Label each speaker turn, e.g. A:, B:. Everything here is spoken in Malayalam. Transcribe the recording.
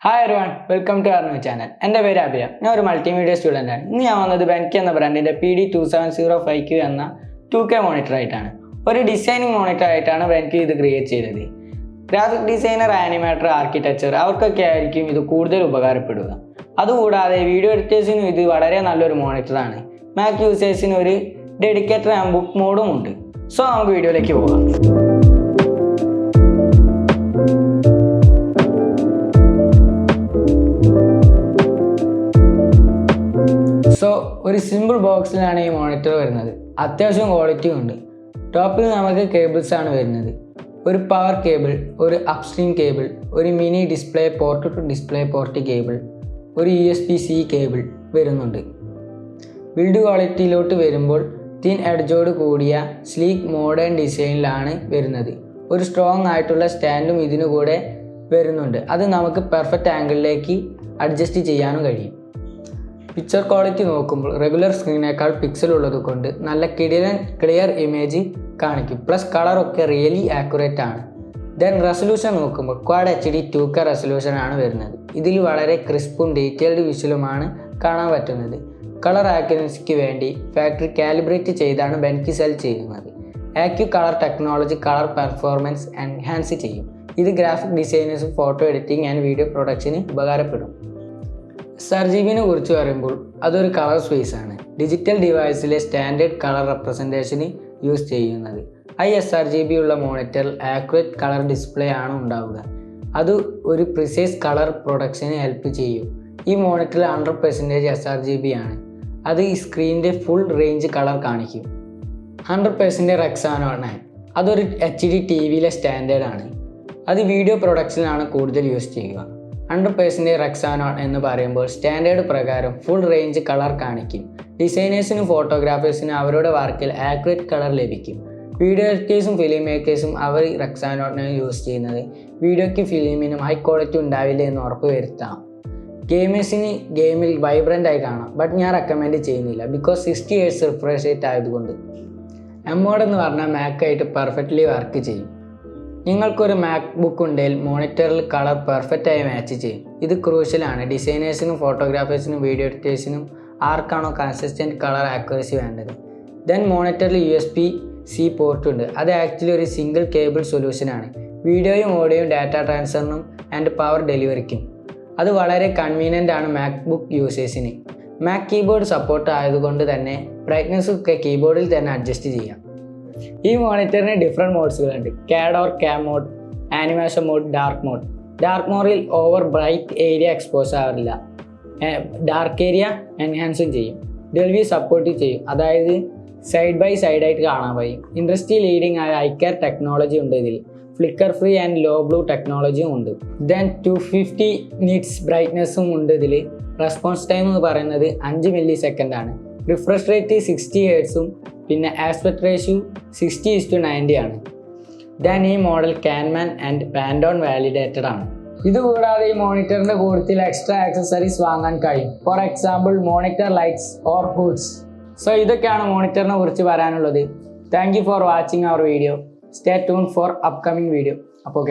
A: Hi everyone, welcome to our new channel. എൻ്റെ പേര് അഭിയ. ഞാൻ ഒരു മൾട്ടിമീഡിയ സ്റ്റുഡൻ്റാണ്. ഇന്ന് ഞാൻ വന്നത് ബെൻകി എന്ന ബ്രാൻഡിൻ്റെ PD2705Q എന്ന 2K മോണിറ്റർ ആയിട്ടാണ്. ഒരു ഡിസൈനിങ് മോണിറ്റർ ആയിട്ടാണ് ബെൻകി ഇത് ക്രിയേറ്റ് ചെയ്തത്. ഗ്രാഫിക് ഡിസൈനർ, ആനിമേറ്റർ, ആർക്കിടെക്ചർ അവർക്കൊക്കെ ആയിരിക്കും ഇത് കൂടുതൽ ഉപകാരപ്പെടുക. അതുകൂടാതെ വീഡിയോ എഡിറ്റേഴ്സിനും ഇത് വളരെ നല്ലൊരു മോണിറ്ററാണ്. മാക് യൂസേഴ്സിന് ഒരു ഡെഡിക്കേറ്റഡ് ആൻഡ് ബുക്ക് മോഡും ഉണ്ട്. സോ നമുക്ക് വീഡിയോയിലേക്ക് പോകാം. ഒരു സിമ്പിൾ ബോക്സിലാണ് ഈ മോണിറ്റർ വരുന്നത്. അത്യാവശ്യം ക്വാളിറ്റിയും ഉണ്ട്. ടോപ്പിൽ നമുക്ക് കേബിൾസ് ആണ് വരുന്നത്. ഒരു പവർ കേബിൾ, ഒരു അപ്സ്ട്രീം കേബിൾ, ഒരു mini display port to display port cable, ഒരു USB-C കേബിൾ വരുന്നുണ്ട്. ബിൽഡ് ക്വാളിറ്റിയിലോട്ട് വരുമ്പോൾ തിൻ എഡ്ജോട് കൂടിയ സ്ലീക്ക് മോഡേൺ ഡിസൈനിലാണ് വരുന്നത്. ഒരു സ്ട്രോങ് ആയിട്ടുള്ള സ്റ്റാൻഡും ഇതിനു കൂടെ വരുന്നുണ്ട്. അത് നമുക്ക് പെർഫെക്റ്റ് ആംഗിളിലേക്ക് അഡ്ജസ്റ്റ് ചെയ്യാനും കഴിയും. പിക്ചർ ക്വാളിറ്റി നോക്കുമ്പോൾ റെഗുലർ സ്ക്രീനേക്കാൾ പിക്സൽ ഉള്ളത് കൊണ്ട് നല്ല ക്ലിയർ ഇമേജ് കാണിക്കും. പ്ലസ് കളറൊക്കെ റിയലി ആക്യുറേറ്റ് ആണ്. ദെൻ റെസൊല്യൂഷൻ നോക്കുമ്പോൾ Quad HD 2K റെസൊല്യൂഷൻ ആണ് വരുന്നത്. ഇതിൽ വളരെ ക്രിസ്പും ഡീറ്റെയിൽഡ് വിഷ്വലുമാണ് കാണാൻ പറ്റുന്നത്. കളർ ആക്യുറൻസിക്ക് വേണ്ടി ഫാക്ടറി കാലിബ്രേറ്റ് ചെയ്താണ് ബെൻകി സെൽ ചെയ്യുന്നത്. AQ colour technology colour performance enhance ചെയ്യും. ഇത് ഗ്രാഫിക് ഡിസൈനേഴ്സും ഫോട്ടോ എഡിറ്റിംഗ് ആൻഡ് വീഡിയോ പ്രൊഡക്ഷന് ഉപകാരപ്പെടും. sRGBനെ കുറിച്ച് പറയുമ്പോൾ അതൊരു കളർ സ്പേസ് ആണ്. ഡിജിറ്റൽ ഡിവൈസിലെ സ്റ്റാൻഡേർഡ് കളർ റെപ്രസെൻറ്റേഷന് യൂസ് ചെയ്യുന്നത്. sRGB ഉള്ള മോണിറ്ററിൽ ആക്യുറേറ്റ് കളർ ഡിസ്പ്ലേ ആണ് ഉണ്ടാവുക. അത് ഒരു പ്രിസൈസ് കളർ പ്രൊഡക്ഷന് ഹെൽപ്പ് ചെയ്യും. ഈ മോണിറ്ററിൽ 100% sRGB ആണ്. അത് ഈ സ്ക്രീനിൻ്റെ ഫുൾ റേഞ്ച് കളർ കാണിക്കും. 100% Rexona 9 അതൊരു HD TVയിലെ സ്റ്റാൻഡേർഡ് ആണ്. അത് വീഡിയോ പ്രൊഡക്ഷനാണ് കൂടുതൽ യൂസ് ചെയ്യുക. 100% Rexona എന്ന് പറയുമ്പോൾ സ്റ്റാൻഡേർഡ് പ്രകാരം ഫുൾ റേഞ്ച് കളർ കാണിക്കും. ഡിസൈനേഴ്സിനും ഫോട്ടോഗ്രാഫേഴ്സിനും അവരുടെ വർക്കിൽ ആക്യുറേറ്റ് കളർ ലഭിക്കും. വീഡിയോ എഡിറ്റേഴ്സും ഫിലിം മേക്കേഴ്സും അവർ Rexona യൂസ് ചെയ്യുന്നത് വീഡിയോയ്ക്ക് ഫിലിമിനും ഹൈ ക്വാളിറ്റി ഉണ്ടാവില്ല എന്ന് ഉറപ്പ് വരുത്താം. ഗെയിമേഴ്സിന് ഗെയിമിൽ വൈബ്രൻ്റ് ആയി കാണാം. ബട്ട് ഞാൻ റെക്കമെൻഡ് ചെയ്യുന്നില്ല, ബിക്കോസ് 60 Hz റിഫ്രഷ് റേറ്റ് ആയതുകൊണ്ട്. എമ്മോഡ് എന്ന് പറഞ്ഞാൽ മാക്കായിട്ട് പെർഫെക്റ്റ്ലി വർക്ക് ചെയ്യും. നിങ്ങൾക്കൊരു മാക് ബുക്ക് ഉണ്ടെങ്കിൽ മോണിറ്ററിൽ കളർ പെർഫെക്റ്റായി മാച്ച് ചെയ്യും. ഇത് ക്രൂഷ്യലാണ് ഡിസൈനേഴ്സിനും ഫോട്ടോഗ്രാഫേഴ്സിനും വീഡിയോ എഡിറ്റേഴ്സിനും ആർക്കാണോ കൺസിസ്റ്റൻറ്റ് കളർ ആക്യുറസി വേണ്ടത്. ദെൻ മോണിറ്ററിൽ USB-C പോർട്ട് ഉണ്ട്. അത് ആക്ച്വലി ഒരു സിംഗിൾ കേബിൾ സൊല്യൂഷനാണ്. വീഡിയോയും ഓഡിയോയും ഡാറ്റ ട്രാൻസ്ഫറിനും ആൻഡ് പവർ ഡെലിവറിക്കും. അത് വളരെ കൺവീനിയൻ്റ് ആണ് മാക് ബുക്ക് യൂസേഴ്സിന്. മാക് കീബോർഡ് സപ്പോർട്ട് ആയതുകൊണ്ട് തന്നെ ബ്രൈറ്റ്നസ്സൊക്കെ കീബോർഡിൽ തന്നെ അഡ്ജസ്റ്റ് ചെയ്യാം. ഈ മോണിറ്ററിന് ഡിഫറെൻറ്റ് മോഡ്സുകളുണ്ട്. CAD or CAM mode, animation mode, dark mode. Dark മോഡിൽ ഓവർ ബ്രൈറ്റ് ഏരിയ എക്സ്പോസ് ആവില്ല. ഡാർക്ക് ഏരിയ എൻഹാൻസും ചെയ്യും. ഡെൽവി സപ്പോർട്ട് ചെയ്യും, അതായത് സൈഡ് ബൈ സൈഡായിട്ട് കാണാൻ കഴിയും. ഇൻഡസ്ട്രി ലീഡിംഗ് ആയ ഐക്കാർ ടെക്നോളജി ഉണ്ട് ഇതിൽ. Flicker free and low blue ടെക്നോളജിയും ഉണ്ട്. ദെൻ 250 nits ബ്രൈറ്റ്നസ്സും ഉണ്ട് ഇതിൽ. റെസ്പോൺസ് ടൈം എന്ന് പറയുന്നത് 5 millisecond ആണ്. റിഫ്രഷ് റേറ്റ് 60 Hz പിന്നെ ആസ്പെക്ട് റേഷ്യോ 60:90 ആണ്. ദെൻ ഈ model Calman and Pantone validated ആണ്. ഇതുകൂടാതെ ഈ മോണിറ്ററിൻ്റെ കൂട്ടത്തിൽ എക്സ്ട്രാ ആക്സസറീസ് വാങ്ങാൻ കഴിയും. For example monitor lights or hoods. So ഇതൊക്കെയാണ് മോണിറ്ററിനെ കുറിച്ച് പറയാനുള്ളത്. Thank you for watching our video. Stay tune for upcoming video. അപ്പോൾ